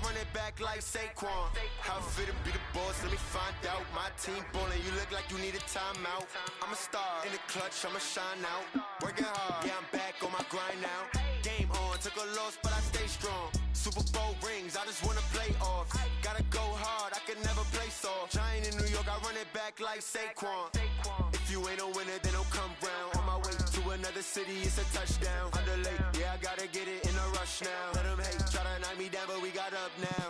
run it back like Saquon. How fit to be the boss, let me find out. My team ballin', you look like you need a timeout. I'm a star, in the clutch, I'ma shine out. Working hard, yeah, I'm back on my grind now. Game on, took a loss, but I stay strong. Super Bowl rings, I just wanna play off. Gotta go hard, I can never play soft. Giant in New York, I run it back like Saquon. If you ain't a winner, then don't come round. On my way to another city, it's a touchdown. Underlay, yeah, I gotta get it in a rush now. Let them hate, try to knock me down, but we got up now.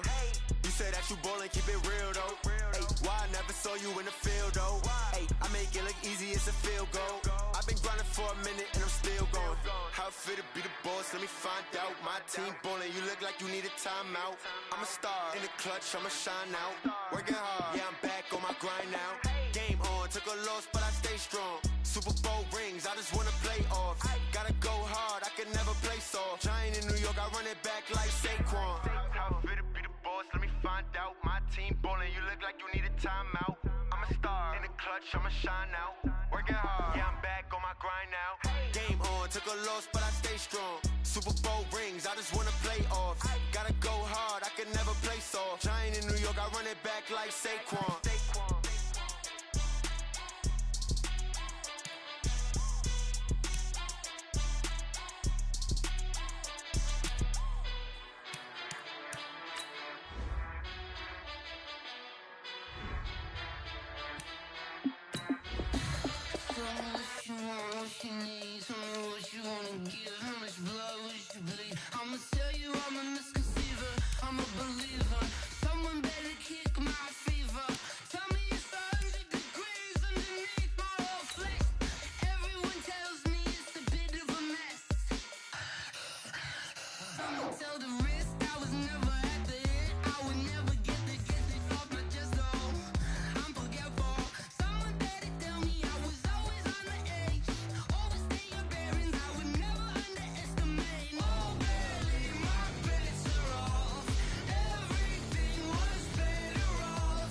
You say that you ballin', keep it real though. Ay, why I never saw you in the field though? Ay, I make it look easy, it's a field goal. I've been grinding for a minute and I'm still going. How fit to be the boss, let me find out. My team ballin', you look like you need a timeout. I'm a star, in the clutch, I'ma shine out. Working hard, yeah, I'm back on my grind now. Game on, took a loss, but I stay strong. Super Bowl rings, I just wanna play off. Gotta go hard, I can never play soft. Giant in New York, I run it back like Saquon. How fit to be the boss, let me find out. My team ballin', you look like you need a timeout. I'm a star, in the clutch, I'ma shine out. Working hard, yeah, I'm back on my grind now. Game on, took a loss, but I stay strong. Super Bowl rings, I just wanna play off. Gotta go hard, I can never play soft. Giant in New York, I run it back like Saquon. I'ma tell you I'm a misconceiver, I'm a believer. Someone better kick my fever. Tell me it's 100 degrees underneath my whole flesh. Everyone tells me it's a bit of a mess. Someone tell the risk I was never at the end. I would never get it off my chest though. I'm forgetful. Someone better tell me I was always on the edge. Overstay your bearings, I would never underestimate. Oh baby, my bets are off. Everything was better off.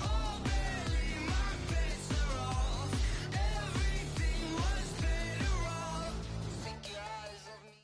Oh baby, my bets are off. Everything was better off. Take your eyes off me.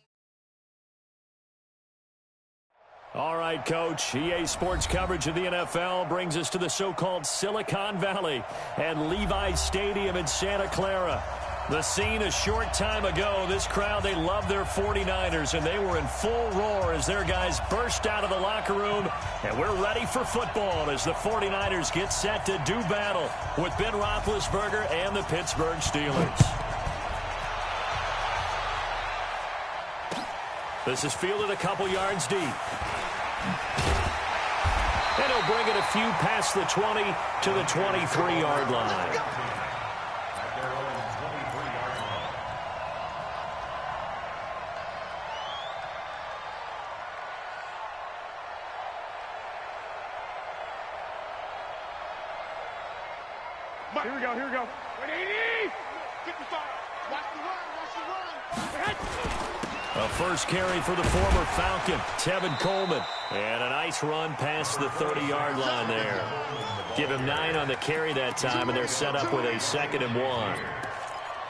All right, Coach. EA Sports coverage of the NFL brings us to the so-called Silicon Valley and Levi's Stadium in Santa Clara. The scene a short time ago. This crowd, they love their 49ers, and they were in full roar as their guys burst out of the locker room. And we're ready for football as the 49ers get set to do battle with Ben Roethlisberger and the Pittsburgh Steelers. This is fielded a couple yards deep. And he'll bring it a few past the 20 to the 23-yard line. Here we go, here we go. 180! 55! Watch the run, A first carry for the former Falcon, Tevin Coleman. And a nice run past the 30-yard line there. Give him 9 on the carry that time, and they're set up with a 2nd and 1.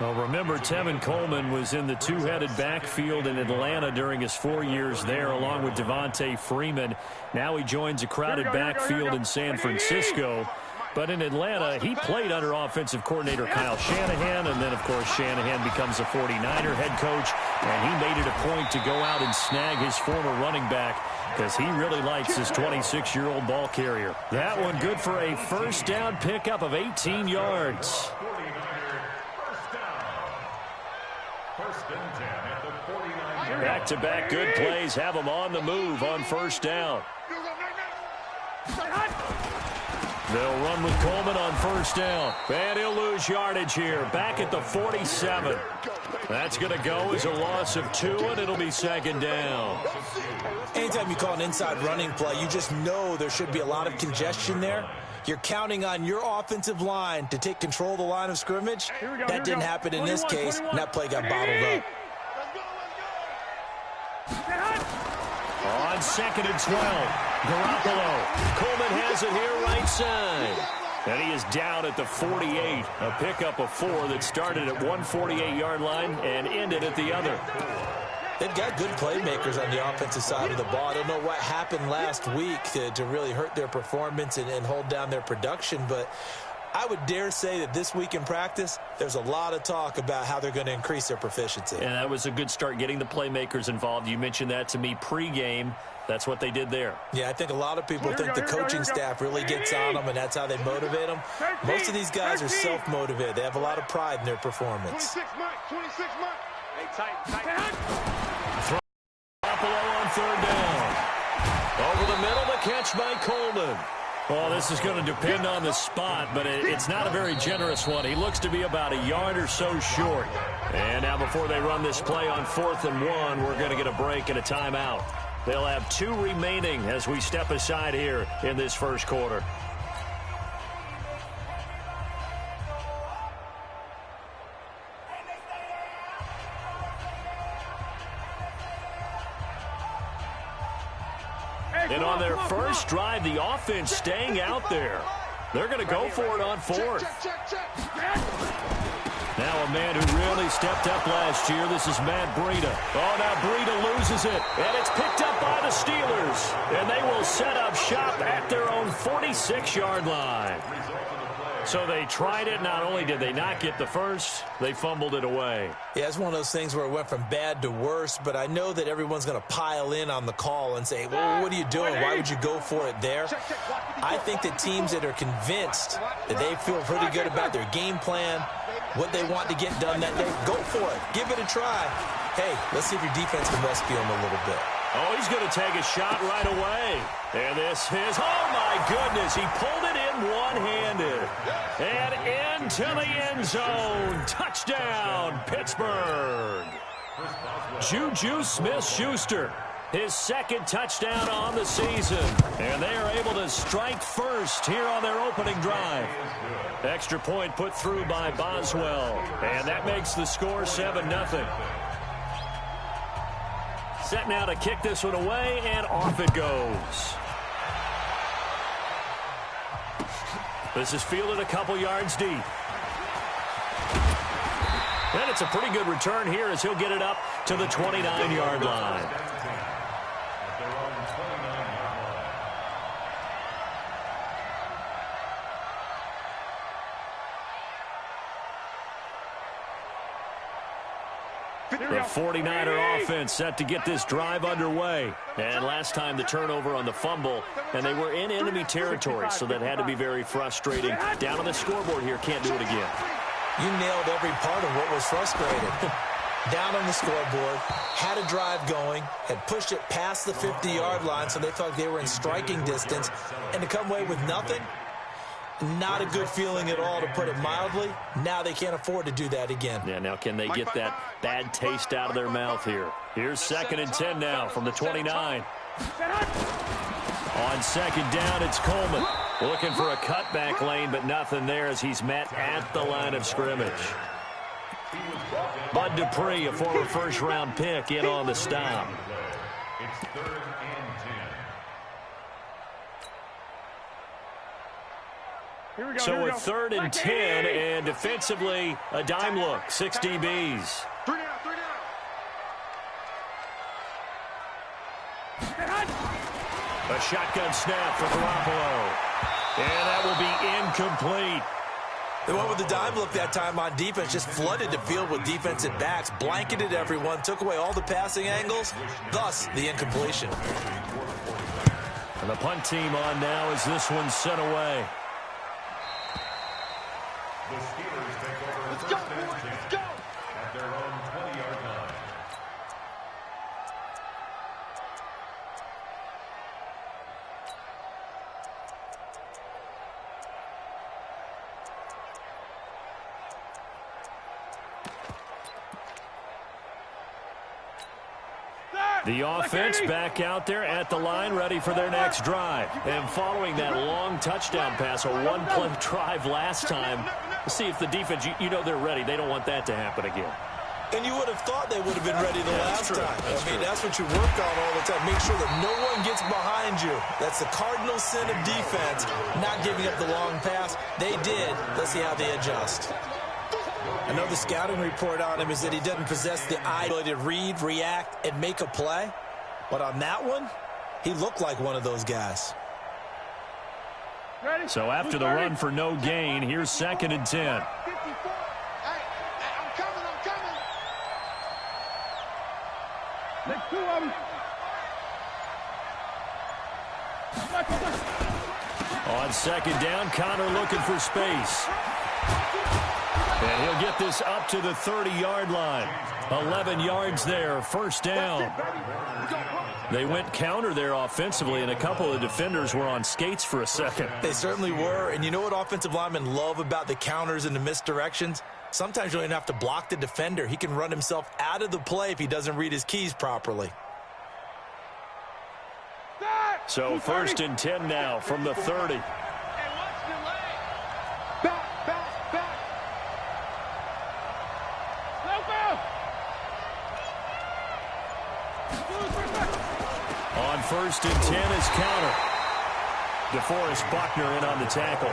Well, remember, Tevin Coleman was in the two-headed backfield in Atlanta during his 4 years there, along with Devontae Freeman. Now he joins a crowded backfield in San Francisco. But in Atlanta, he played under offensive coordinator Kyle Shanahan, and then, of course, Shanahan becomes a 49er head coach, and he made it a point to go out and snag his former running back because he really likes his 26-year-old ball carrier. That one good for a first down pickup of 18 yards. Back-to-back good plays have him on the move on first down. They'll run with Coleman on first down. And he'll lose yardage here. Back at the 47. That's going to go as a loss of 2, and it'll be 2nd down. Anytime you call an inside running play, you just know there should be a lot of congestion there. You're counting on your offensive line to take control of the line of scrimmage. That didn't happen in this case, and that play got bottled up. On 2nd and 12. Garoppolo. Coleman has it here right side. And he is down at the 48. A pickup of 4 that started at 148-yard line and ended at the other. They've got good playmakers on the offensive side of the ball. I don't know what happened last week to really hurt their performance and hold down their production, but I would dare say that this week in practice, there's a lot of talk about how they're going to increase their proficiency. And that was a good start, getting the playmakers involved. You mentioned that to me pregame. That's what they did there. Yeah, I think a lot of people think the coaching staff really gets on them, and that's how they motivate them. Most of these guys are self-motivated. They have a lot of pride in their performance. 26 months. Hey, tight. Buffalo on third down. Over the middle, the catch by Coleman. Well, this is going to depend on the spot, but it's not a very generous one. He looks to be about a yard or so short. And now before they run this play on 4th and 1, we're going to get a break and a timeout. They'll have 2 remaining as we step aside here in this first quarter. And on their first drive, the offense staying out there. They're going to go for it on 4th. Now a man who really stepped up last year, this is Matt Breida. Oh, now Breida loses it, and it's picked up by the Steelers. And they will set up shop at their own 46-yard line. So they tried it. Not only did they not get the first, they fumbled it away. Yeah, it's one of those things where it went from bad to worse, but I know that everyone's going to pile in on the call and say, well, what are you doing? Why would you go for it there? I think that teams that are convinced that they feel pretty good about their game plan, what they want to get done that day, go for it. Give it a try. Hey, let's see if your defense can rescue them a little bit. Oh, he's going to take a shot right away. And this is, oh my goodness, he pulled it in one-handed. And into the end zone. Touchdown, Pittsburgh. Juju Smith-Schuster, his 2nd touchdown on the season. And they are able to strike first here on their opening drive. Extra point put through by Boswell. And that makes the score 7-0. Set now to kick this one away, and off it goes. This is fielded a couple yards deep. And it's a pretty good return here as he'll get it up to the 29-yard line. The 49er offense set to get this drive underway. And last time the turnover on the fumble, and they were in enemy territory, so that had to be very frustrating. Down on the scoreboard here, can't do it again. You nailed every part of what was frustrating. Down on the scoreboard, had a drive going, had pushed it past the 50-yard line, so they thought they were in striking distance, and to come away with nothing, not a good feeling at all, to put it mildly. Now they can't afford to do that again. Yeah, now can they get that bad taste out of their mouth here? Here's 2nd and 10 now from the 29. On 2nd down, it's Coleman. Looking for a cutback lane, but nothing there as he's met at the line of scrimmage. Bud Dupree, a former first-round pick, in on the stop. It's 3rd and 10. So a 3rd and 10, and defensively, a dime look, 6 DBs. 3 down. A shotgun snap for Garoppolo. And that will be incomplete. They went with the dime look that time on defense, just flooded the field with defensive backs, blanketed everyone, took away all the passing angles, thus the incompletion. And the punt team on now as this one's sent away. The Steelers take over Let's 1st go, and boys, 10 let's go. at their own 20-yard line. The offense back out there at the line, ready for their next drive. And following that long touchdown pass, a one-play drive last time, let's see if the defense, you know they're ready. They don't want that to happen again. And you would have thought they would have been ready the last time. I mean, that's what you work on all the time. Make sure that no one gets behind you. That's the cardinal sin of defense, not giving up the long pass. They did. Let's see how they adjust. I know the scouting report on him is that he doesn't possess the ability to read, react, and make a play. But on that one, he looked like one of those guys. So after the run for no gain, here's 2nd and 10. Take 2 of them. On 2nd down, Connor looking for space. And he'll get this up to the 30-yard line. 11 yards there, 1st down. They went counter there offensively, and a couple of defenders were on skates for a second. They certainly were, and you know what offensive linemen love about the counters and the misdirections? Sometimes you don't even have to block the defender. He can run himself out of the play if he doesn't read his keys properly. So 1st and 10 now from the 30. On 1st and 10 is counter. DeForest Buckner in on the tackle.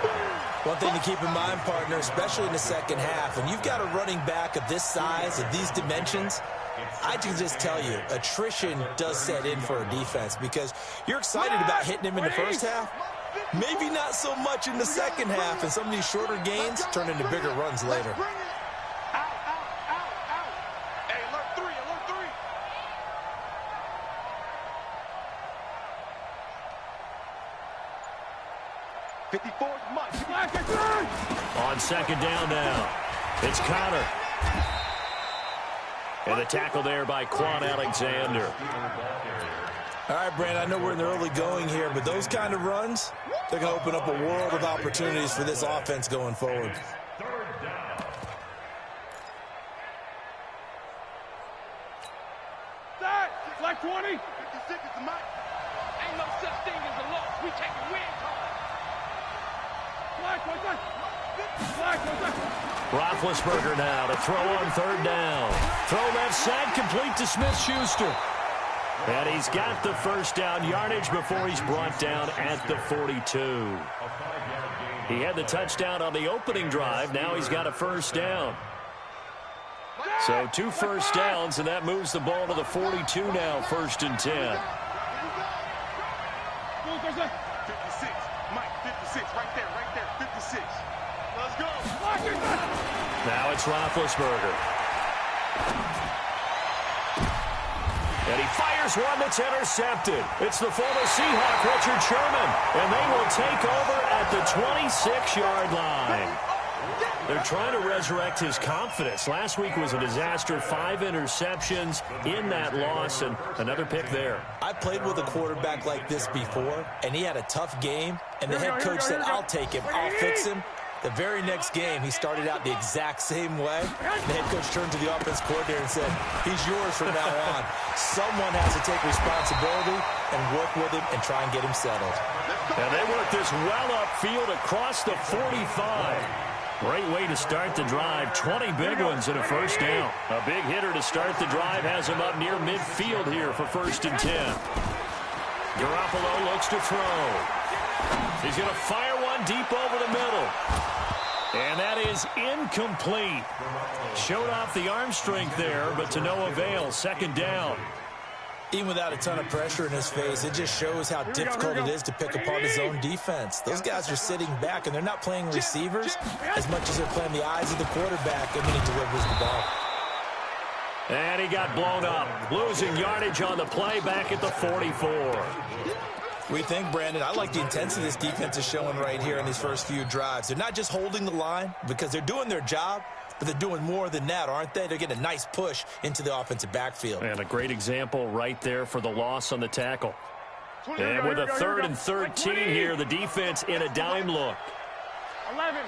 One thing to keep in mind, partner, especially in the second half, when you've got a running back of this size, of these dimensions, I can just tell you, attrition does set in for a defense because you're excited about hitting him in the first half. Maybe not so much in the second half, and some of these shorter gains turn into bigger runs later. On 2nd down now, it's Connor. And the tackle there by Quan Alexander. All right, Brandon, I know we're in the early going here, but those kind of runs, they're going to open up a world of opportunities for this offense going forward. Like 20. 56 is the mic. Ain't no such thing as a loss. We take a win time. Roethlisberger now to throw on 3rd down. Throw left side, complete to Smith-Schuster. And he's got the 1st down yardage before he's brought down at the 42. He had the touchdown on the opening drive. Now he's got a 1st down. So 2 1st downs, and that moves the ball to the 42 now, 1st and 10. 56. Mike, 56. Right there, 56. Let's go. Now it's Roethlisberger. And he fires one that's intercepted. It's the former Seahawk, Richard Sherman. And they will take over at the 26-yard line. They're trying to resurrect his confidence. Last week was a disaster. 5 interceptions in that loss, and another pick there. I played with a quarterback like this before, and he had a tough game, and the head coach said, I'll take him, I'll fix him. The very next game, he started out the exact same way. The head coach turned to the offense coordinator and said, he's yours from now on. Someone has to take responsibility and work with him and try and get him settled. And they work this well upfield across the 45. Great way to start the drive. 20 big ones and a 1st down. A big hitter to start the drive has him up near midfield here for 1st and 10. Garoppolo looks to throw. He's going to fire one deep over the middle. And that is incomplete. Showed off the arm strength there, but to no avail. 2nd down. Even without a ton of pressure in his face, it just shows how difficult it is to pick apart his own defense. Those guys are sitting back, and they're not playing receivers as much as they're playing the eyes of the quarterback, and then he delivers the ball. And he got blown up. Losing yardage on the play back at the 44. We think, Brandon, I like the intensity this defense is showing right here in these first few drives. They're not just holding the line because they're doing their job, but they're doing more than that, aren't they? They're getting a nice push into the offensive backfield. And a great example right there for the loss on the tackle. And with a 3rd and 13 here, the defense in a dime look. 11.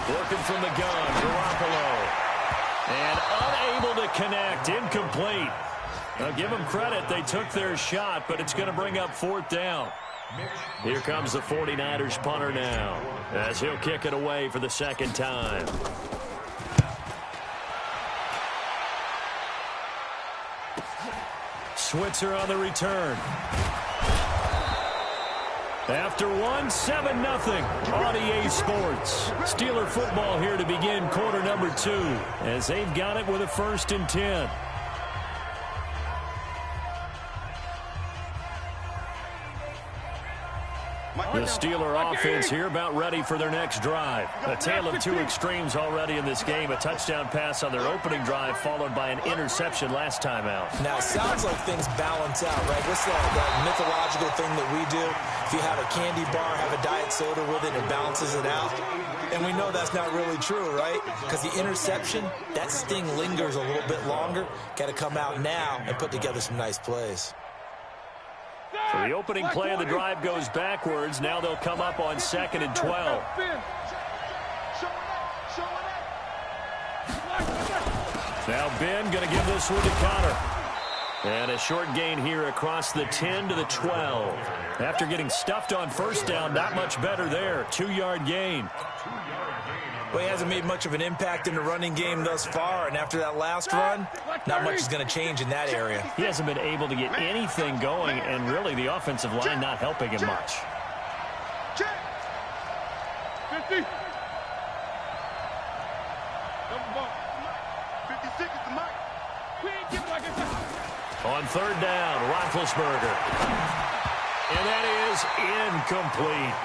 Working from the gun, Garoppolo. And unable to connect, incomplete. Now give them credit, they took their shot, but it's going to bring up 4th down. Here comes the 49ers punter now, as he'll kick it away for the 2nd time. Switzer on the return. After one, 7-0 on EA Sports. Steeler football here to begin quarter number 2 as they've got it with a 1st and 10. The Steeler offense here about ready for their next drive. A tale of 2 extremes already in this game. A touchdown pass on their opening drive followed by an interception last time out. Now, it sounds like things balance out, right? What's that mythological thing that we do? If you have a candy bar, have a diet soda with it, it balances it out. And we know that's not really true, right? Because the interception, that sting lingers a little bit longer. Got to come out now and put together some nice plays. So the opening play of the drive goes backwards. Now they'll come up on 2nd and 12. Now Ben going to give this one to Connor. And a short gain here across the 10 to the 12. After getting stuffed on 1st down, not much better there. 2-yard gain. Well, he hasn't made much of an impact in the running game thus far, and after that last run, not much is going to change in that area. He hasn't been able to get anything going, and really the offensive line not helping him much. 50. 56 is the mic. We ain't giving like it's On 3rd down, Roethlisberger. And that is incomplete.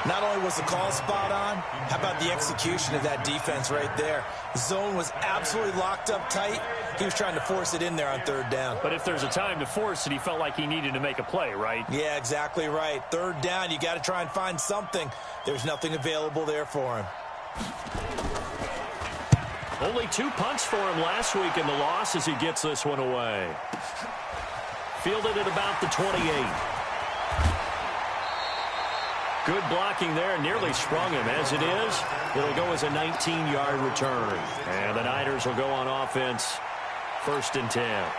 Not only was the call spot on, how about the execution of that defense right there? The zone was absolutely locked up tight. He was trying to force it in there on 3rd down. But if there's a time to force it, he felt like he needed to make a play, right? Yeah, exactly right. 3rd down, you got to try and find something. There's nothing available there for him. Only 2 punts for him last week in the loss as he gets this one away. Fielded at about the 28. Good blocking there, nearly sprung him. As it is, it'll go as a 19-yard return. And the Niners will go on offense, 1st and 10.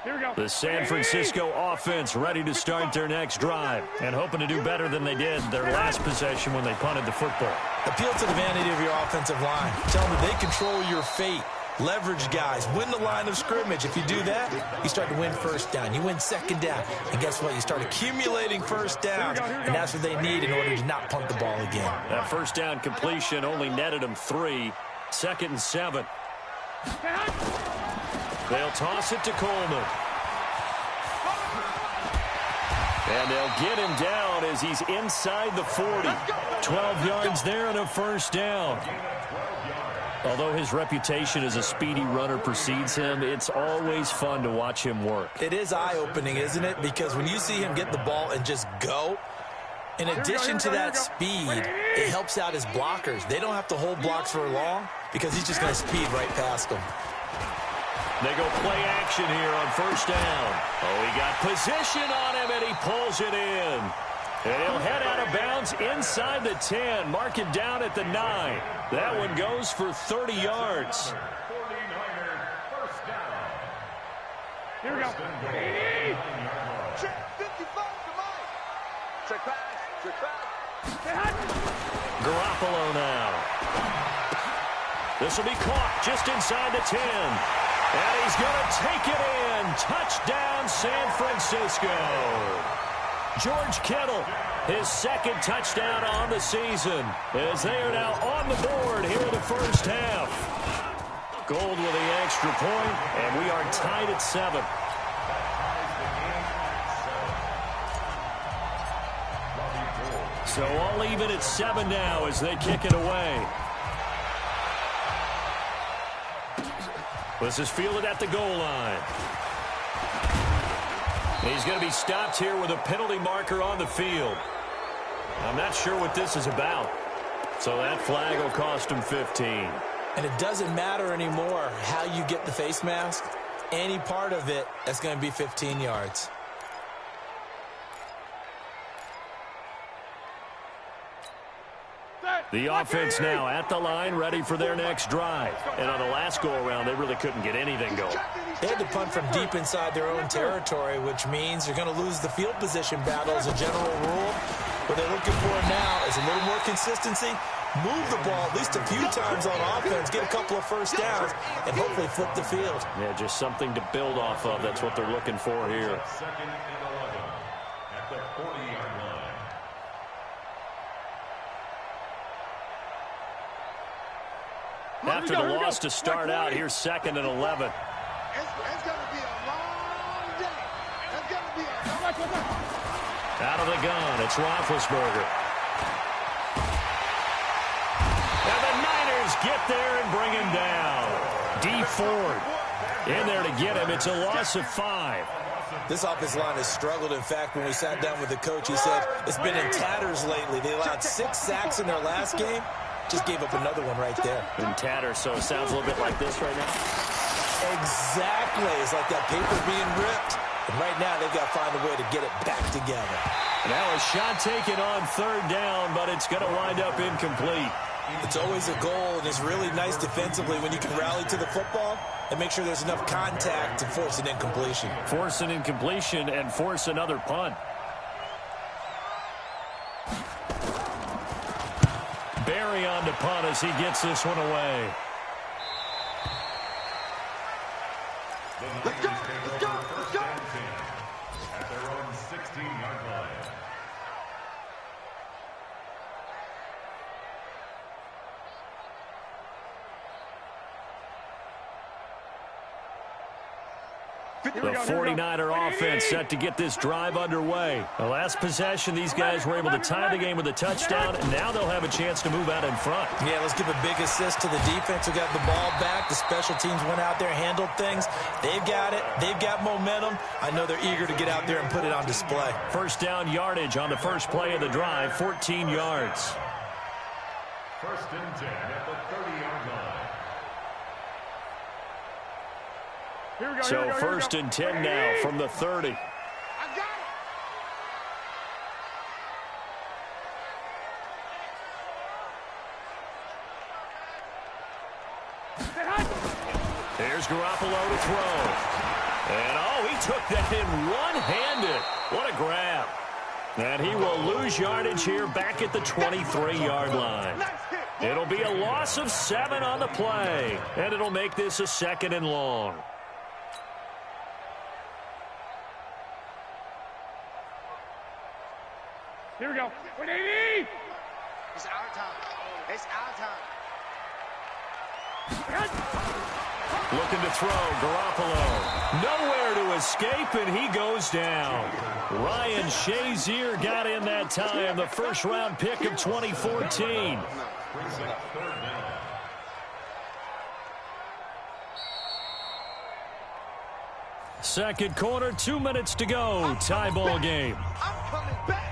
Here we go. The San Francisco offense ready to start their next drive and hoping to do better than they did their last possession when they punted the football. Appeal to the vanity of your offensive line. Tell them that they control your fate. Leverage guys. Win the line of scrimmage. If you do that, you start to win 1st down. You win 2nd down. And guess what? You start accumulating 1st downs. And that's what they need in order to not punt the ball again. That 1st down completion only netted them 3. 2nd and 7. They'll toss it to Coleman. And they'll get him down as he's inside the 40. 12 yards there and a 1st down. Although his reputation as a speedy runner precedes him, it's always fun to watch him work. It is eye-opening, isn't it? Because when you see him get the ball and just go, in addition to that speed, it helps out his blockers. They don't have to hold blocks for long because he's just going to speed right past them. They go play action here on 1st down. Oh, he got position on him, and he pulls it in. And he'll head out of bounds inside the 10. Mark it down at the 9. That one goes for 30 yards. 49ers, 1st down. Here we go. check 55 to Mike. Check pass. Check pass. Garoppolo now. This will be caught just inside the 10. And he's going to take it in. Touchdown, San Francisco. George Kittle, his 2nd touchdown on the season, as they are now on the board here in the 1st half. Gold with the extra point, and we are tied at 7. So all even at 7 now as they kick it away. This is fielded at the goal line. He's going to be stopped here with a penalty marker on the field. I'm not sure what this is about. So that flag will cost him 15. And it doesn't matter anymore how you get the face mask. Any part of it, that's going to be 15 yards. The offense now at the line, ready for their next drive. And on the last go-around, they really couldn't get anything going. They had to punt from deep inside their own territory, which means they're going to lose the field position battle as a general rule. What they're looking for now is a little more consistency move the ball at least a few times on offense, get a couple of first downs, and hopefully flip the field. Yeah, just something to build off of. That's what they're looking for here. Second and 11 at the 40-yard line. After the loss to start out, here's second and 11. It's going to be a long day. It's going to be a Out of the gun, it's Roethlisberger. And the Niners get there and bring him down. D Ford in there to get him. It's a loss of 5. This offensive line has struggled. In fact, when we sat down with the coach, he said it's been in tatters lately. They allowed 6 sacks in their last game. Just gave up another one right there. In tatters, so it sounds a little bit like this right now. Exactly. It's like that paper being ripped. And right now, they've got to find a way to get it back together. Now a shot taken on third down, but it's going to wind up incomplete. It's always a goal, and it's really nice defensively when you can rally to the football and make sure there's enough contact to force an incompletion. Force an incompletion and force another punt. Barry on to punt as he gets this one away. Let's go, let's go, let's go. At their own 16-yard line. The 49er offense set to get this drive underway. The last possession, these guys were able to tie the game with a touchdown, and now they'll have a chance to move out in front. Yeah, let's give a big assist to the defense who got the ball back. The special teams went out there, handled things. They've got it. They've got momentum. I know they're eager to get out there and put it on display. First down yardage on the first play of the drive, 14 yards. First and 10 at the 30-yard line. So first and 10 now from the 30. I got it. Here's Garoppolo to throw. And, oh, he took that in one-handed. What a grab. And he will lose yardage here back at the 23-yard line. It'll be a loss of 7 on the play. And it'll make this a second and long. Here we go. 180! It's our time. It's our time. Looking to throw, Garoppolo. Nowhere to escape, and he goes down. Ryan Shazier got in that time, the first-round pick of 2014. Second quarter, 2 minutes to go. Tie ball game. I'm coming back.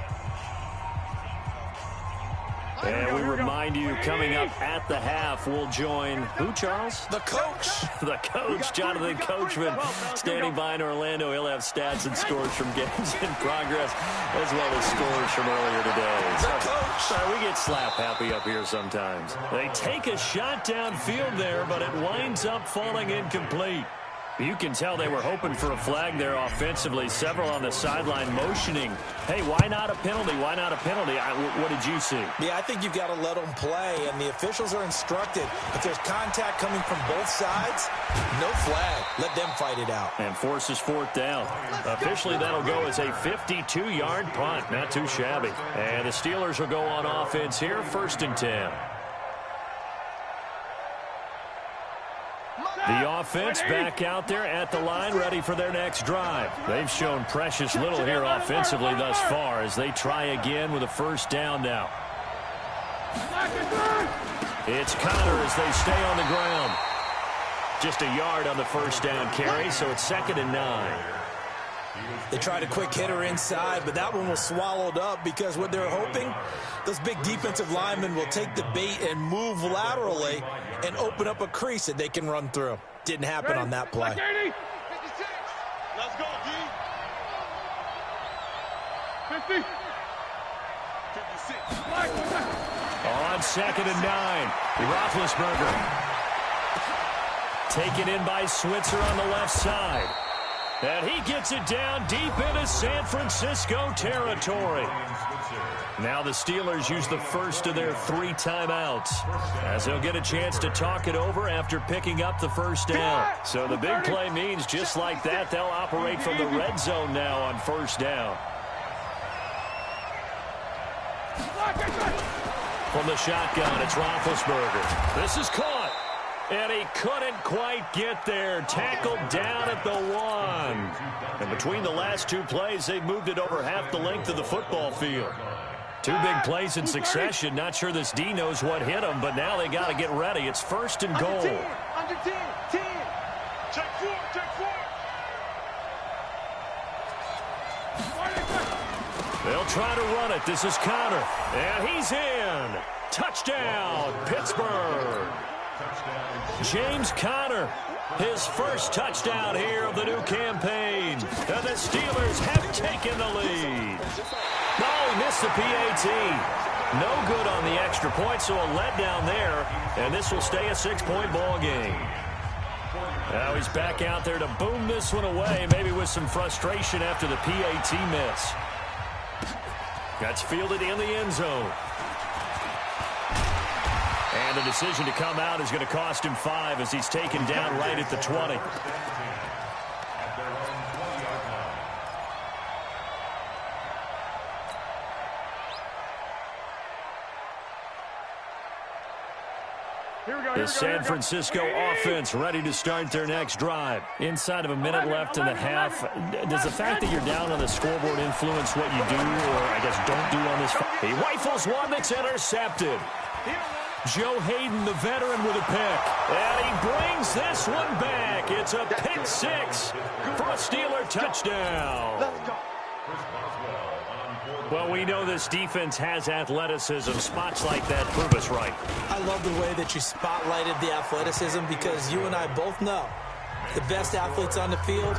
And we remind you, coming up at the half, we'll join who, Charles? The coach. The coach, Jonathan Coachman, standing by in Orlando. He'll have stats and scores from games in progress, as well as scores from earlier today. The coach. Sorry, we get slap happy up here sometimes. They take a shot downfield there, but it winds up falling incomplete. You can tell they were hoping for a flag there offensively. Several on the sideline motioning. Hey, why not a penalty? Why not a penalty? What did you see? Yeah, I think you've got to let them play, and the officials are instructed. If there's contact coming from both sides, no flag. Let them fight it out. And forces fourth down. Officially, that'll go as a 52-yard punt. Not too shabby. And the Steelers will go on offense here, first and 10. The offense back out there at the line, ready for their next drive. They've shown precious little here offensively thus far as they try again with a first down now. It's Connor as they stay on the ground. Just a yard on the first down carry, so it's second and 9. They tried a quick hitter inside, but that one was swallowed up because what they're hoping, those big defensive linemen will take the bait and move laterally and open up a crease that they can run through. Didn't happen on that play. 56. Let's go, D. 50. 56. On second and 9, Roethlisberger. Taken in by Switzer on the left side. And he gets it down deep into San Francisco territory. Now the Steelers use the first of their 3 timeouts, as they'll get a chance to talk it over after picking up the first down. So the big play means just like that, they'll operate from the red zone now on first down. From the shotgun, it's Roethlisberger. This is caught. And he couldn't quite get there. Tackled down at the 1. And between the last 2 plays, they've moved it over half the length of the football field. 2 big plays in succession. Not sure this D knows what hit him, but now they got to get ready. It's first and goal. Under 10. Check 4. They'll try to run it. This is Connor. And he's in. Touchdown, Pittsburgh. James Conner, his first touchdown here of the new campaign. And the Steelers have taken the lead. No, he missed the PAT. No good on the extra point, so a letdown there. And this will stay a 6-point ball game. Now he's back out there to boom this one away, maybe with some frustration after the PAT miss. That's fielded in the end zone. And the decision to come out is going to cost him 5 as he's taken down right at the 20. The San Francisco offense ready to start their next drive. Inside of a minute left in the half. Does the fact that you're down on the scoreboard influence what you do, or I guess don't do on this? He rifles one that's intercepted. Joe Hayden, the veteran, with a pick. And he brings this one back. It's a pick 6 for a Steeler touchdown. Well, we know this defense has athleticism. Spots like that prove us right. I love the way that you spotlighted the athleticism, because you and I both know the best athletes on the field,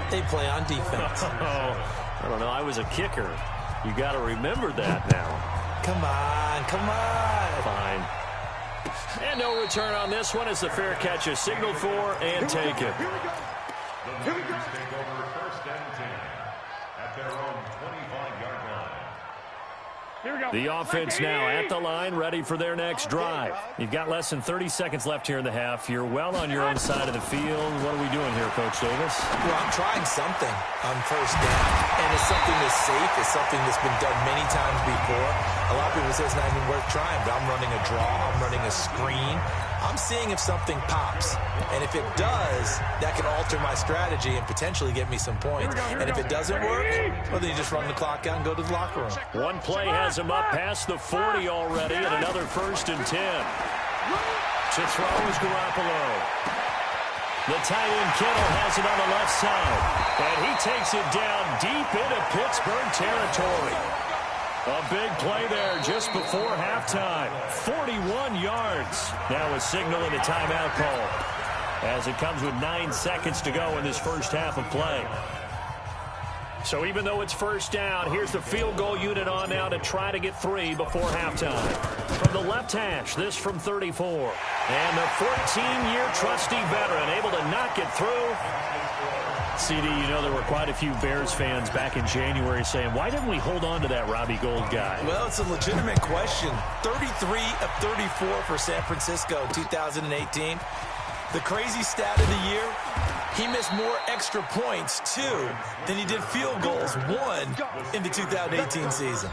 they play on defense. I don't know. I was a kicker. You got to remember that now. Come on. Fine. And no return on this one as the fair catch is signaled for and taken. Here we go. Take over first and 10 at their own 25-yard line. Here we go. The offense now at the line, ready for their next drive. You've got less than 30 seconds left here in the half. You're well on your own side of the field. What are we doing here, Coach Davis? Well, I'm trying something on first down, and it's something that's safe. It's something that's been done many times before. A lot of people say it's not even worth trying, but I'm running a draw. I'm running a screen. I'm seeing if something pops. And if it does, that can alter my strategy and potentially get me some points. And if it doesn't work, well, then you just run the clock out and go to the locker room. One play has him up past the 40 already, and another first and 10. To throw is Garoppolo. The tight end Kittle has it on the left side. And he takes it down deep into Pittsburgh territory. A big play there just before halftime. 41 yards. Now a signal and a timeout call, as it comes with 9 seconds to go in this first half of play. So even though it's first down, here's the field goal unit on now to try to get 3 before halftime. From the left hash, this from 34. And the 14-year trusty veteran able to knock it through. CD, you know there were quite a few Bears fans back in January saying, why didn't we hold on to that Robbie Gould guy? Well, it's a legitimate question. 33 of 34 for San Francisco 2018. The crazy stat of the year, he missed more extra points, 2, than he did field goals, 1 in the 2018 season.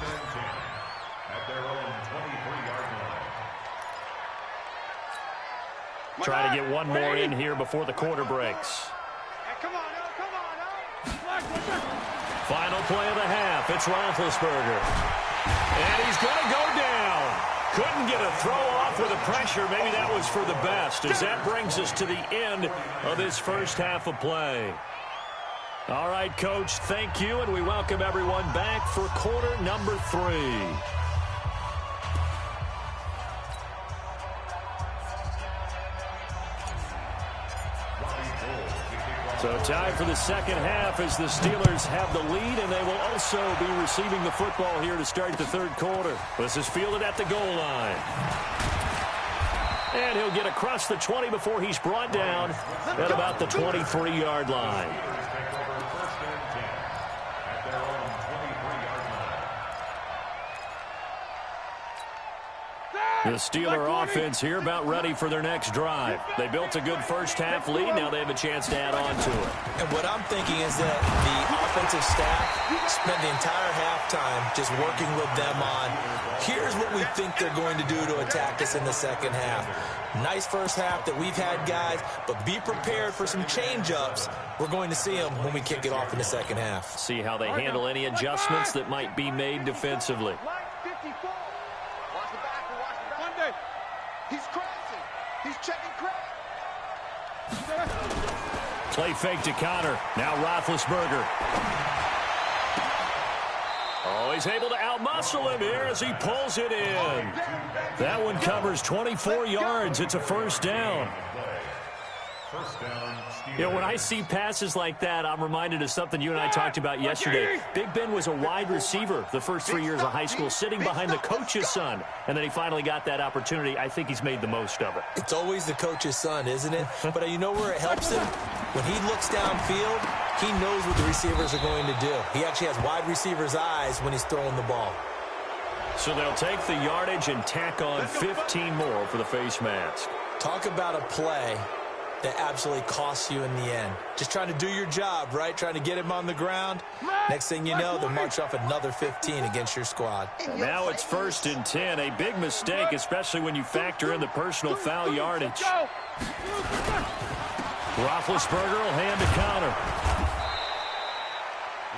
Try to get one more in here before the quarter breaks. Come on. Final play of the half. It's Roethlisberger. And he's going to go down. Couldn't get a throw off with the pressure. Maybe that was for the best, as that brings us to the end of this first half of play. All right, Coach, thank you, and we welcome everyone back for quarter number 3. So time for the second half as the Steelers have the lead, and they will also be receiving the football here to start the third quarter. This is fielded at the goal line. And he'll get across the 20 before he's brought down at about the 23-yard line. The Steeler offense here about ready for their next drive. They built a good first-half lead. Now they have a chance to add on to it. And what I'm thinking is that the offensive staff spent the entire halftime just working with them on, here's what we think they're going to do to attack us in the second half. Nice first half that we've had, guys, but be prepared for some change-ups. We're going to see them when we kick it off in the second half. See how they handle any adjustments that might be made defensively. He's crashing. He's checking crack. Play fake to Connor. Now Roethlisberger. Oh, he's able to outmuscle him here as he pulls it in. That one covers 24 yards. It's a first down. First down, Steelers. You know, when I see passes like that, I'm reminded of something you and I talked about yesterday. Big Ben was a wide receiver the first 3 years of high school, sitting behind the coach's son, and then he finally got that opportunity. I think he's made the most of it. It's always the coach's son, isn't it? But you know where it helps him? When he looks downfield, he knows what the receivers are going to do. He actually has wide receivers' eyes when he's throwing the ball. So they'll take the yardage and tack on 15 more for the face mask. Talk about a play that absolutely costs you in the end. Just trying to do your job, right? Trying to get him on the ground. Next thing you know, they'll march off another 15 against your squad. Now it's 1st and 10. A big mistake, especially when you factor in the personal foul yardage. Roethlisberger will hand to Connor.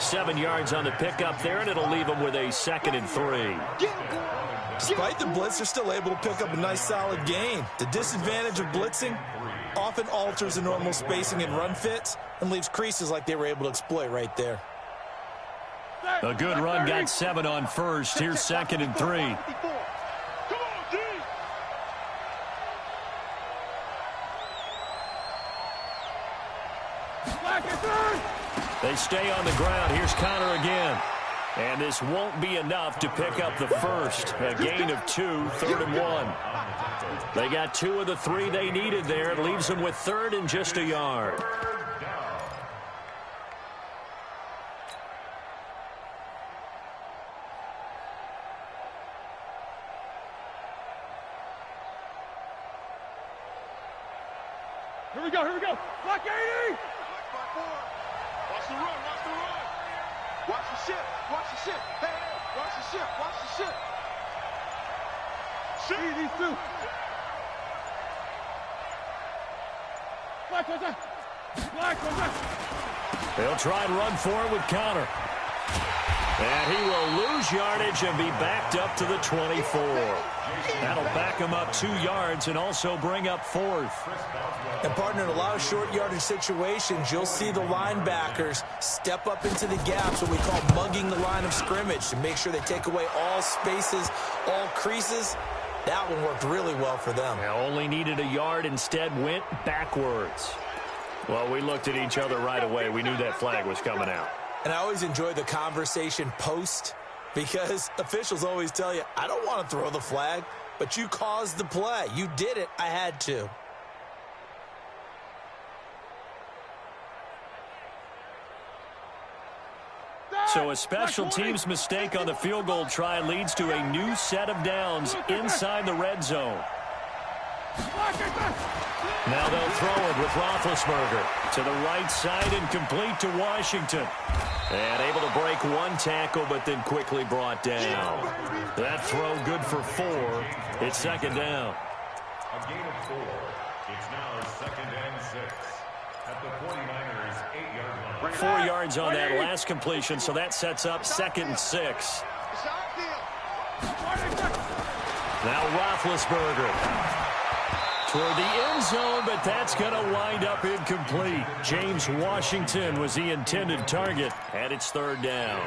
7 yards on the pickup there, and it'll leave him with a 2nd and 3. Despite the blitz, they're still able to pick up a nice, solid gain. The disadvantage of blitzing often alters the normal spacing and run fits and leaves creases like they were able to exploit right there. A good run got 7 on first. Here's 2nd and 3. They stay on the ground. Here's Connor again. And this won't be enough to pick up the first. A gain of 2, 3rd and 1. They got 2 of the 3 they needed there. It leaves them with 3rd and just a yard. Here we go, here we go. Block 80! Watch the run, watch the run. Watch the ship, watch the ship. Hey, hey, watch the ship, watch the ship. See these two. Black, what's that? Black, what's that? They'll try and run for it with Connor. And he will lose yardage and be backed up to the 24. That'll back him up 2 yards and also bring up 4th. And, partner, in a lot of short yardage situations, you'll see the linebackers step up into the gaps, what we call mugging the line of scrimmage, to make sure they take away all spaces, all creases. That one worked really well for them. They only needed a yard, instead went backwards. Well, we looked at each other right away. We knew that flag was coming out. And I always enjoy the conversation post, because officials always tell you, I don't want to throw the flag, but you caused the play. You did it. I had to. So a special teams mistake on the field goal try leads to a new set of downs inside the red zone. Now they'll throw it with Roethlisberger to the right side and complete to Washington. And able to break one tackle, but then quickly brought down. That throw good for 4. It's 2nd down. A gain of 4. It's now 2nd and 6. At the 49ers' 8-yard line. 4 yards on that last completion, so that sets up 2nd and 6. Now Roethlisberger toward the end zone, but that's going to wind up incomplete. James Washington was the intended target, and it's 3rd down.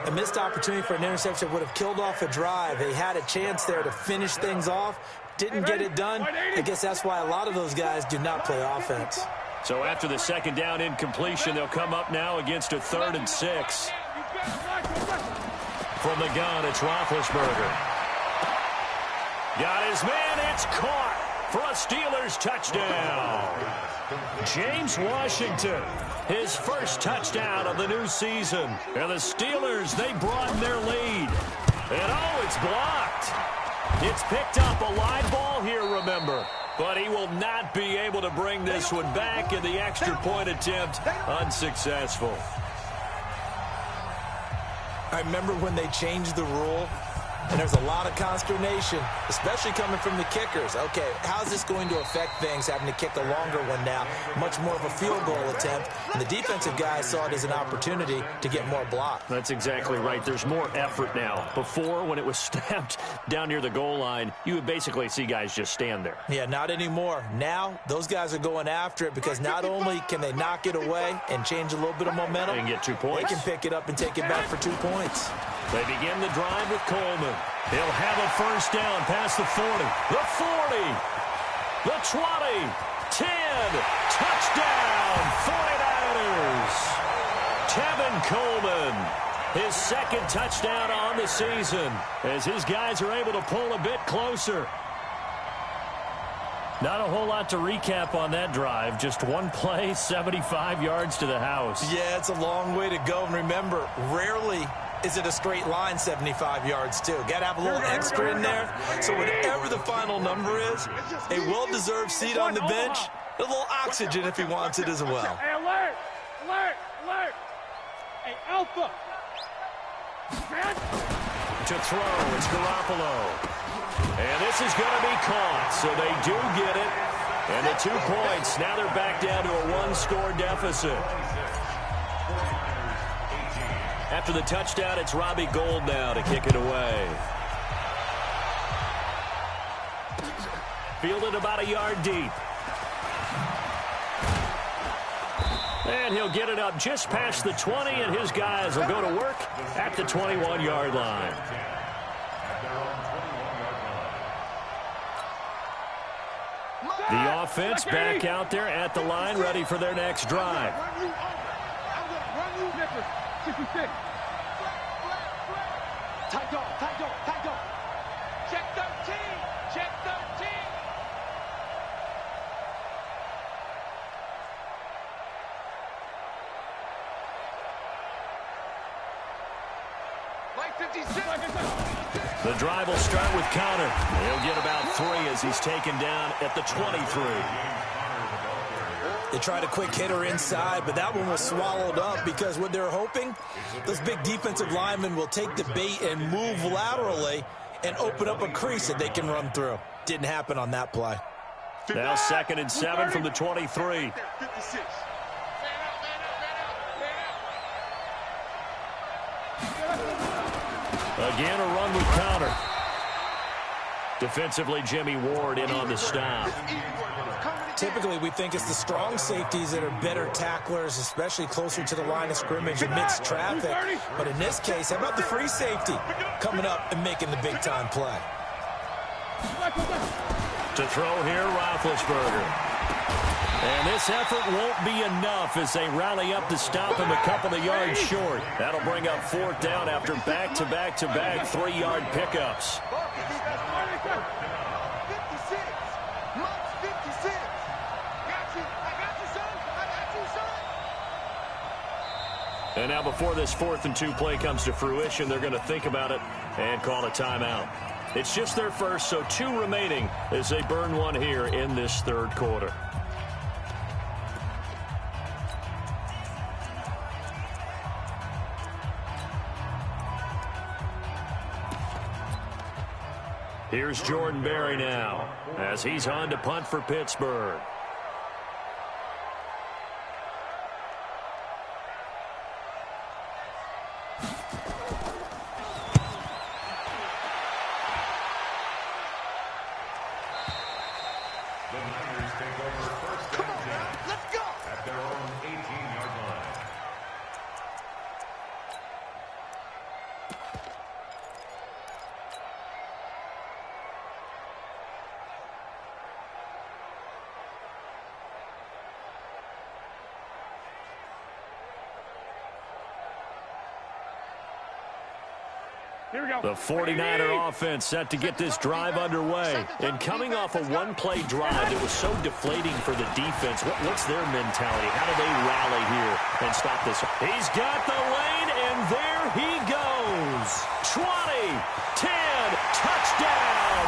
A missed opportunity for an interception would have killed off a drive. They had a chance there to finish things off, didn't get it done. I guess that's why a lot of those guys do not play offense. So after the 2nd down incompletion, they'll come up now against a 3rd and 6. From the gun, it's Roethlisberger. Got his man, it's caught for a Steelers touchdown. James Washington, his first touchdown of the new season. And the Steelers, they broaden their lead. And oh, it's blocked. It's picked up. A live ball here, remember. But he will not be able to bring this one back, and the extra point attempt unsuccessful. I remember when they changed the rule, and there's a lot of consternation, especially coming from the kickers. Okay, how's this going to affect things, having to kick a longer one now? Much more of a field goal attempt. And the defensive guys saw it as an opportunity to get more block. That's exactly right. There's more effort now. Before, when it was snapped down near the goal line, you would basically see guys just stand there. Yeah, not anymore. Now, those guys are going after it because not only can they knock it away and change a little bit of momentum, and get 2 points. They can pick it up and take it back for 2 points. They begin the drive with Coleman. He'll have a first down past the 40, the 40, the 20, 10, touchdown, 49ers. Tevin Coleman, his second touchdown on the season, as his guys are able to pull a bit closer. Not a whole lot to recap on that drive. Just one play, 75 yards to the house. Yeah, it's a long way to go. And remember, rarely is it a straight line 75 yards, too. Got to have a little extra in there. So whatever the final number is, a well-deserved seat on the bench, a little oxygen if he wants it as well. Hey, alert! Alert! Alert! Hey, Alpha! To throw, it's Garoppolo. And this is going to be caught, so they do get it. And the 2 points, now they're back down to a one-score deficit. After the touchdown, it's Robbie Gould now to kick it away. Fielded about a yard deep. And he'll get it up just past the 20, and his guys will go to work at the 21-yard line. The offense back out there at the line, ready for their next drive. I'm going to run you, Nicholas. 66. Tight dog, tight dog, tight dog. Check 13, check 13. Like 56. The drive will start with Connor. He'll get about 3 as he's taken down at the 23. They tried a quick hitter inside, but that one was swallowed up because what they're hoping, those big defensive linemen will take the bait and move laterally and open up a crease that they can run through. Didn't happen on that play. Now 2nd and 7 from the 23. 56. Again, a run with Connor. Defensively, Jimmy Ward in on the stop. Typically, we think it's the strong safeties that are better tacklers, especially closer to the line of scrimmage amidst traffic. But in this case, how about the free safety coming up and making the big-time play? To throw here, Roethlisberger. And this effort won't be enough as they rally up to stop him a couple of yards short. That'll bring up 4th down after back-to-back-to-back 3-yard pickups. 56. Marks 56. Got you. I got you, son. I got you, son. And now before this 4th and 2 play comes to fruition, they're going to think about it and call a timeout. It's just their first, so 2 remaining as they burn one here in this 3rd quarter. Here's Jordan Berry now as he's on to punt for Pittsburgh. The Niners take over 1st and 10. Let's go. At their own 18-yard line. Here we go. The 49er offense set to get this drive underway. And coming off a one-play drive that was so deflating for the defense, what's their mentality? How do they rally here and stop this? He's got the lane, and there he goes. 20, 10, touchdown,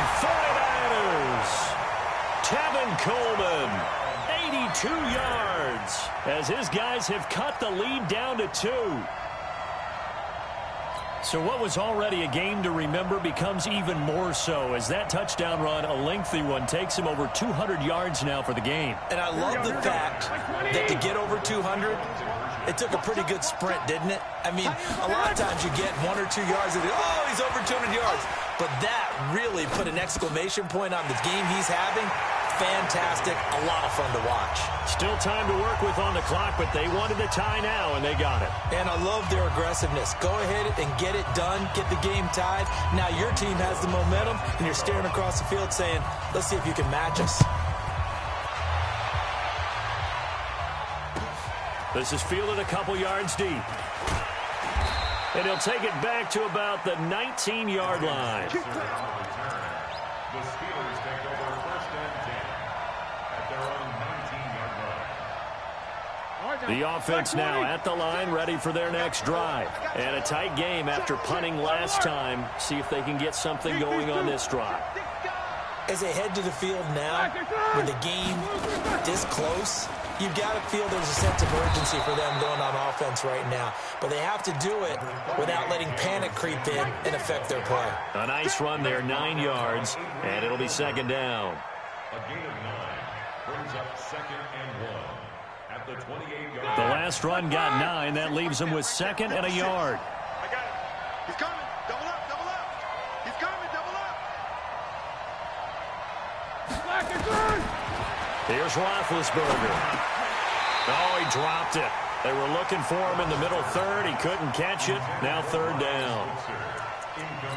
Coleman. 82 yards as his guys have cut the lead down to 2. So what was already a game to remember becomes even more so as that touchdown run, a lengthy one, takes him over 200 yards now for the game. And I love the fact that to get over 200, it took a pretty good sprint, didn't it? I mean, a lot of times you get 1 or 2 yards and oh, he's over 200 yards. But that really put an exclamation point on the game he's having. Fantastic. A lot of fun to watch. Still time to work with on the clock, but they wanted the tie now, and they got it. And I love their aggressiveness. Go ahead and get it done. Get the game tied. Now your team has the momentum, and you're staring across the field saying, let's see if you can match us. This is fielded a couple yards deep. And he'll take it back to about the 19-yard line. The Steelers take over first and 10 at their own 19-yard line. The offense now at the line, ready for their next drive. And a tight game after punting last time. See if they can get something going on this drive. As they head to the field now, with the game this close, you've got to feel there's a sense of urgency for them going on offense right now. But they have to do it without letting panic creep in and affect their play. A nice run there, 9 yards, and it'll be second down. A gain of 9 brings up second and 1 at the 28-yard line. The last run got 9. That leaves him with second and a yard. I got it. He's coming. Double up, double up. He's coming, double up. Here's Roethlisberger. Oh, he dropped it. They were looking for him in the middle third. He couldn't catch it. Now third down.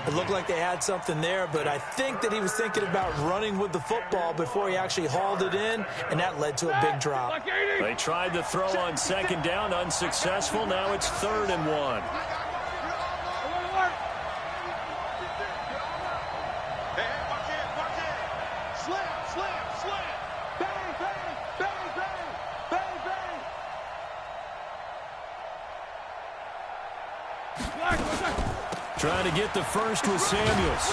It looked like they had something there, but I think that he was thinking about running with the football before he actually hauled it in, and that led to a big drop. They tried to throw on second down, unsuccessful. Now it's 3rd and 1. Hey, watch it, watch it. Slam, slam, slam. Bang, bang, bang, bang, bang, bang. Trying to get the first with Samuels.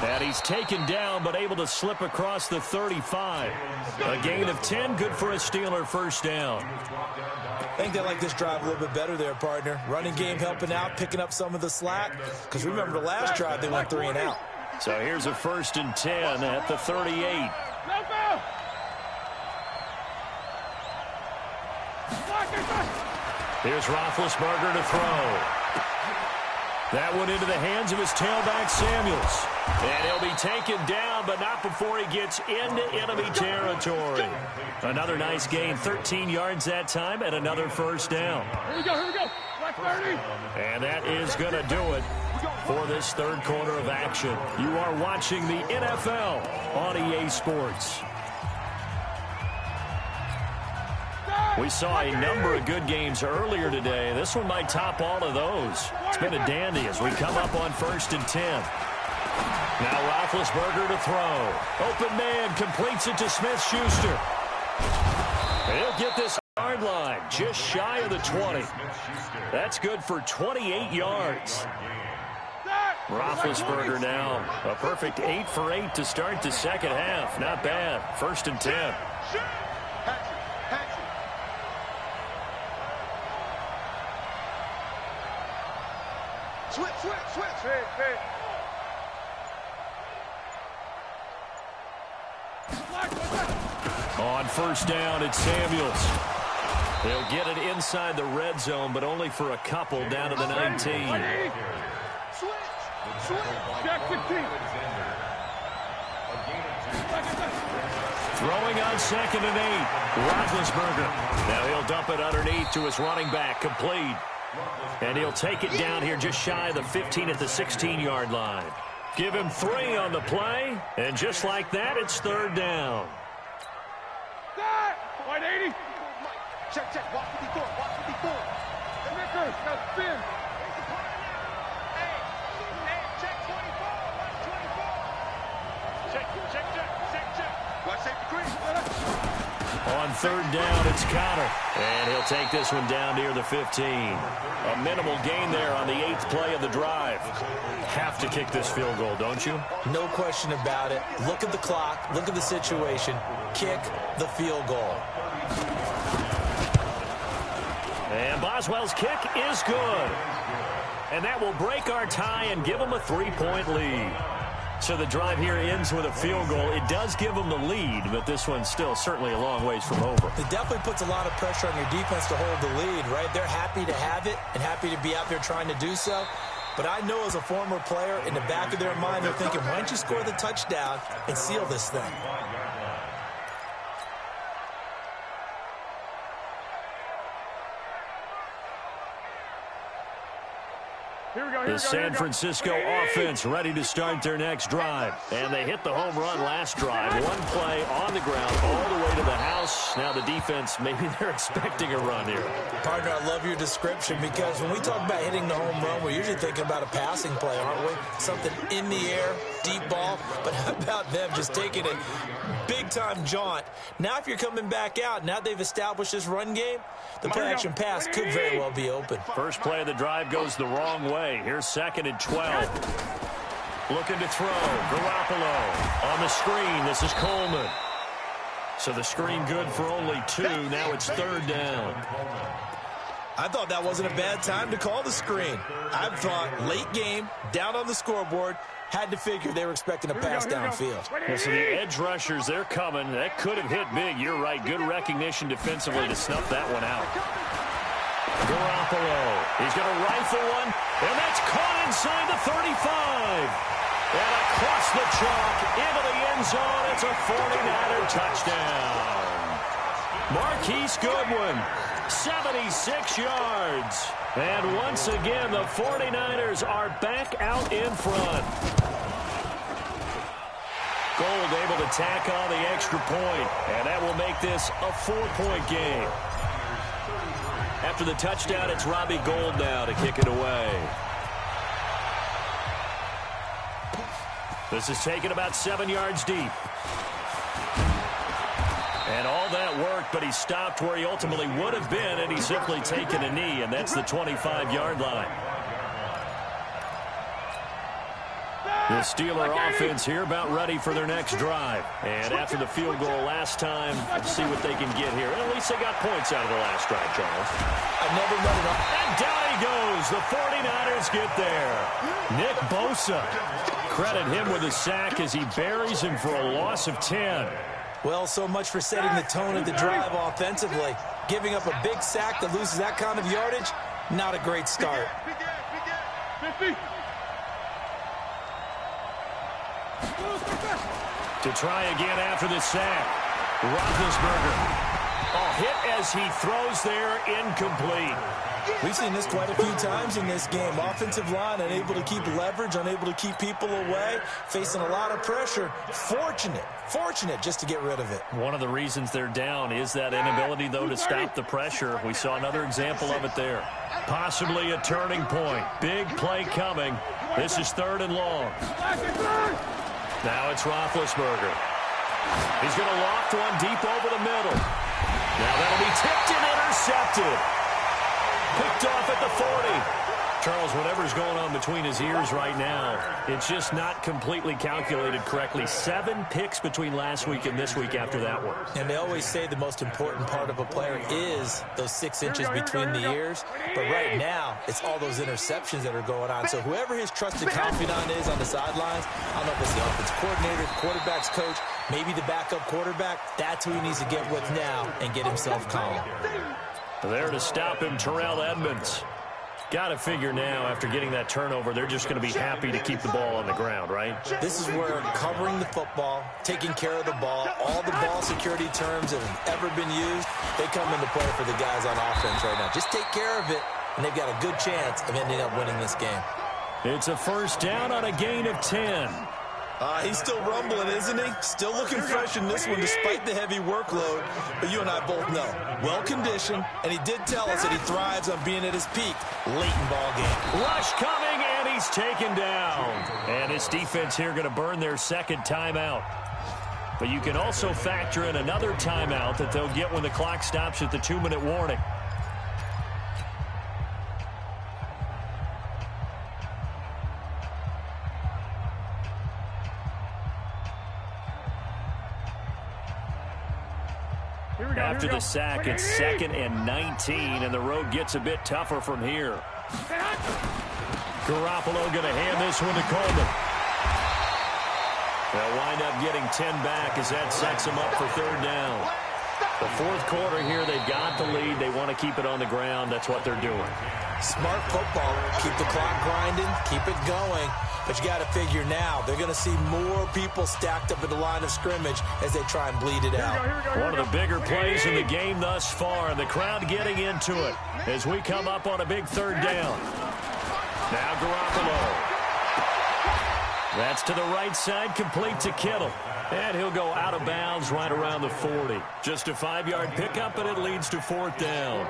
And he's taken down, but able to slip across the 35. A gain of 10, good for a Steeler first down. I think they like this drive a little bit better there, partner. Running game helping out, picking up some of the slack. Because remember the last drive, they went 3 and out. So here's a 1st and 10 at the 38. Here's Roethlisberger to throw. That one into the hands of his tailback, Samuels. And he'll be taken down, but not before he gets into enemy territory. Another nice gain, 13 yards that time, and another first down. Here we go, here we go. Black 30. And that is going to do it for this third quarter of action. You are watching the NFL on EA Sports. We saw a number of good games earlier today. This one might top all of those. It's been a dandy as we come up on 1st and 10. Now Roethlisberger to throw. Open man completes it to Smith-Schuster. He'll get this yard line just shy of the 20. That's good for 28 yards. Roethlisberger now a perfect 8 for 8 to start the second half. Not bad. 1st and 10. Switch, switch, switch. On 1st down, it's Samuels. They'll get it inside the red zone, but only for a couple down to the 19. Switch, switch. Jack 16. Throwing on 2nd and 8. Roethlisberger. Now he'll dump it underneath to his running back, complete. And he'll take it down here just shy of the 15 at the 16-yard line. Give him 3 on the play, and just like that, it's 3rd down. Wide 80. Check, check. Watch 54, watch 54. Hey, Nickers, got spin. Hey, check 24, watch 24. Check, check, check, check, check. Watch safety creep. On third down, it's Connor. And he'll take this one down near the 15. A minimal gain there on the 8th play of the drive. Have to kick this field goal, don't you? No question about it. Look at the clock. Look at the situation. Kick the field goal. And Boswell's kick is good. And that will break our tie and give them a 3-point lead. So the drive here ends with a field goal. It does give them the lead, but this one's still certainly a long ways from over. It definitely puts a lot of pressure on your defense to hold the lead, right? They're happy to have it and happy to be out there trying to do so. But I know as a former player, in the back of their mind, they're thinking, why don't you score the touchdown and seal this thing? The San Francisco offense ready to start their next drive. And they hit the home run last drive. One play on the ground all the way to the house. Now the defense, maybe they're expecting a run here. Partner, I love your description because when we talk about hitting the home run, we're usually thinking about a passing play, aren't we? Something in the air, deep ball. But how about them just taking a big-time jaunt? Now if you're coming back out, now they've established this run game, the play-action pass could very well be open. First play of the drive goes the wrong way. Here's 2nd and 12. Looking to throw. Garoppolo on the screen. This is Coleman. So the screen good for only 2. Now it's 3rd down. I thought that wasn't a bad time to call the screen. I thought late game, down on the scoreboard, had to figure they were expecting a pass downfield. Well, so the edge rushers, they're coming. That could have hit big. You're right. Good recognition defensively to snuff that one out. Garoppolo. He's going to rifle one, and that's caught inside the 35. And across the chalk into the end zone. It's a 49er touchdown. Marquise Goodwin, 76 yards. And once again, the 49ers are back out in front. Gold able to tack on the extra point, and that will make this a 4-point game. After the touchdown, it's Robbie Gould now to kick it away. This is taken about 7 yards deep. And all that worked, but he stopped where he ultimately would have been, and he's simply taken a knee, and that's the 25-yard line. The Steeler offense here about ready for their next drive. And after the field goal last time, let's see what they can get here. And at least they got points out of the last drive, Charles. I've never met it. And down he goes. The 49ers get there. Nick Bosa. Credit him with a sack as he buries him for a loss of 10. Well, so much for setting the tone of the drive offensively. Giving up a big sack that loses that kind of yardage, not a great start. To try again after the sack. Roethlisberger. A hit as he throws there, incomplete. We've seen this quite a few times in this game. Offensive line unable to keep leverage, unable to keep people away, facing a lot of pressure. Fortunate just to get rid of it. One of the reasons they're down is that inability, though, to stop the pressure. We saw another example of it there. Possibly a turning point. Big play coming. This is 3rd and long. Now it's Roethlisberger. He's going to loft one deep over the middle. Now that'll be tipped and intercepted. Picked off at the 40. Charles, whatever's going on between his ears right now, it's just not completely calculated correctly. 7 picks between last week and this week after that one. And they always say the most important part of a player is those 6 inches between the ears. But right now, it's all those interceptions that are going on. So whoever his trusted confidant is on the sidelines, I don't know if it's the offense coordinator, the quarterback's coach, maybe the backup quarterback, that's who he needs to get with now and get himself calm. There to stop him, Terrell Edmonds. Got to figure now, after getting that turnover, they're just going to be happy to keep the ball on the ground, right? This is where covering the football, taking care of the ball, all the ball security terms that have ever been used, they come into play for the guys on offense right now. Just take care of it, and they've got a good chance of ending up winning this game. It's a 1st down on a gain of 10. He's still rumbling, isn't he? Still looking fresh in this one despite the heavy workload. But you and I both know, well-conditioned, and he did tell us that he thrives on being at his peak late in ball game. Rush coming, and he's taken down. And his defense here going to burn their 2nd timeout. But you can also factor in another timeout that they'll get when the clock stops at the 2-minute warning. After the sack, it's 2nd and 19, and the road gets a bit tougher from here. Garoppolo going to hand this one to Coleman. They'll wind up getting 10 back as that sets them up for 3rd down. The 4th quarter here, they've got the lead. They want to keep it on the ground. That's what they're doing. Smart football. Keep the clock grinding. Keep it going. But you got to figure now, they're going to see more people stacked up at the line of scrimmage as they try and bleed it out. One of the bigger plays in the game thus far, and the crowd getting into it as we come up on a big 3rd down. Now Garoppolo. That's to the right side, complete to Kittle. And he'll go out of bounds right around the 40. Just a 5-yard pickup, and it leads to 4th down.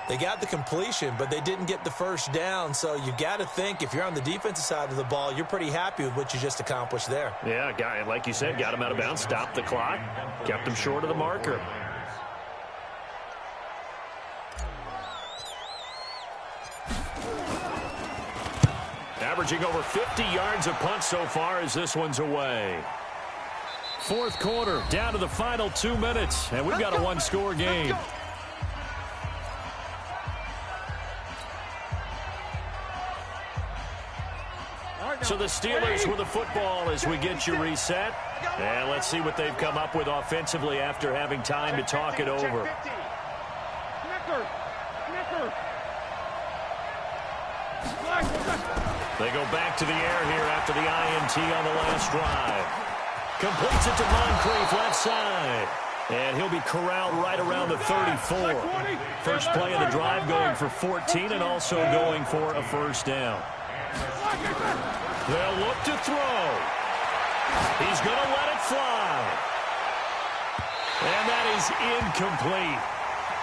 They got the completion, but they didn't get the 1st down. So you got to think, if you're on the defensive side of the ball, you're pretty happy with what you just accomplished there. Yeah, guy, like you said, got him out of bounds, stopped the clock, kept him short of the marker. Averaging over 50 yards a punt so far as this one's away. 4th quarter, down to the final 2 minutes, and we've got a 1-score game. So the Steelers with the football as we get you reset. And let's see what they've come up with offensively after having time to talk it over. They go back to the air here after the INT on the last drive. Completes it to Moncrief left side. And he'll be corralled right around the 34. First play of the drive going for 14 and also going for a 1st down. They'll look to throw. He's going to let it fly. And that is incomplete.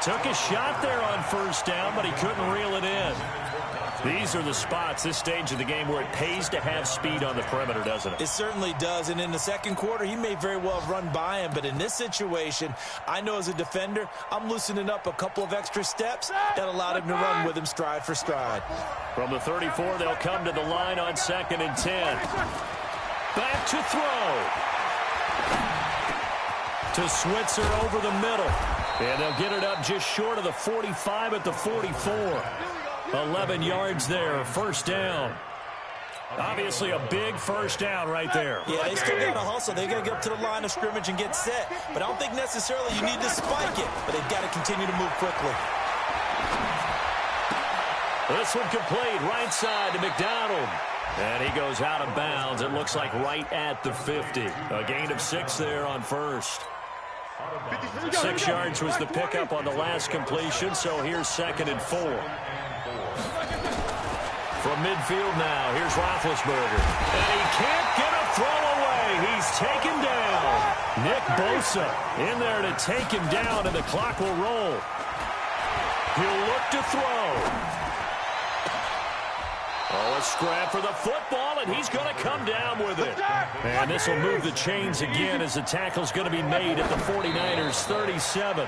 Took a shot there on 1st down, but he couldn't reel it in. These are the spots, this stage of the game, where it pays to have speed on the perimeter, doesn't it? It certainly does. And in the 2nd quarter, he may very well have run by him. But in this situation, I know as a defender, I'm loosening up a couple of extra steps that allowed him to run with him stride for stride. From the 34, they'll come to the line on 2nd and 10. Back to throw. To Switzer over the middle. And they'll get it up just short of the 45 at the 44. 11 yards there, 1st down. Obviously a big 1st down right there. Yeah, they still got to hustle. They got to get up to the line of scrimmage and get set. But I don't think necessarily you need to spike it. But they've got to continue to move quickly. This one complete, right side to McDonald. And he goes out of bounds. It looks like right at the 50. A gain of 6 there on 1st. 6 yards was the pickup on the last completion, so here's 2nd and 4. From midfield now, here's Roethlisberger. And he can't get a throw away. He's taken down. Nick Bosa in there to take him down, and the clock will roll. He'll look to throw. Oh, a scrap for the football, and he's going to come down with it. And this will move the chains again as the tackle's going to be made at the 49ers' 37.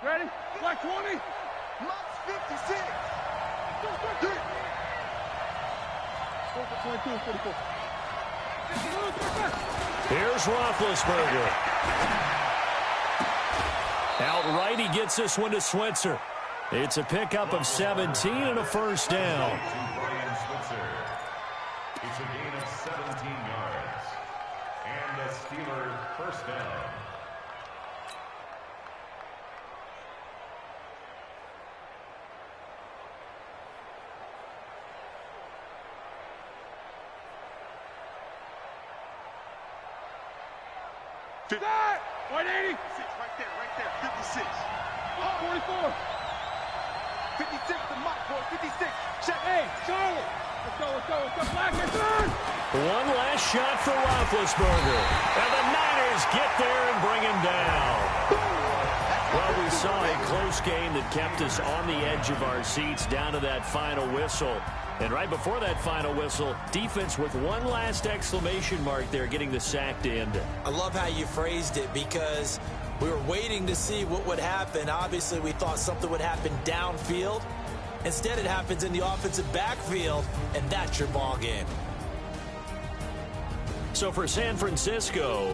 Ready? Black 20. Max 56. 22, 44. Here's Roethlisberger. Outright, he gets this one to Switzer. It's a pickup of 17 and a 1st down. It's a gain of 17 yards. And the Steelers' 1st down. That! 180. Right there, 56. 44. 56 to Mike, boy, 56. Check. Hey, Charlie. Let's go. Black, get through. One last shot for Roethlisberger. And the Niners get there and bring him down. Well, we saw a close game that kept us on the edge of our seats down to that final whistle. And right before that final whistle, defense with one last exclamation mark there, getting the sack to end it. I love how you phrased it, because we were waiting to see what would happen. Obviously, we thought something would happen downfield. Instead, it happens in the offensive backfield, and that's your ball game. So for San Francisco,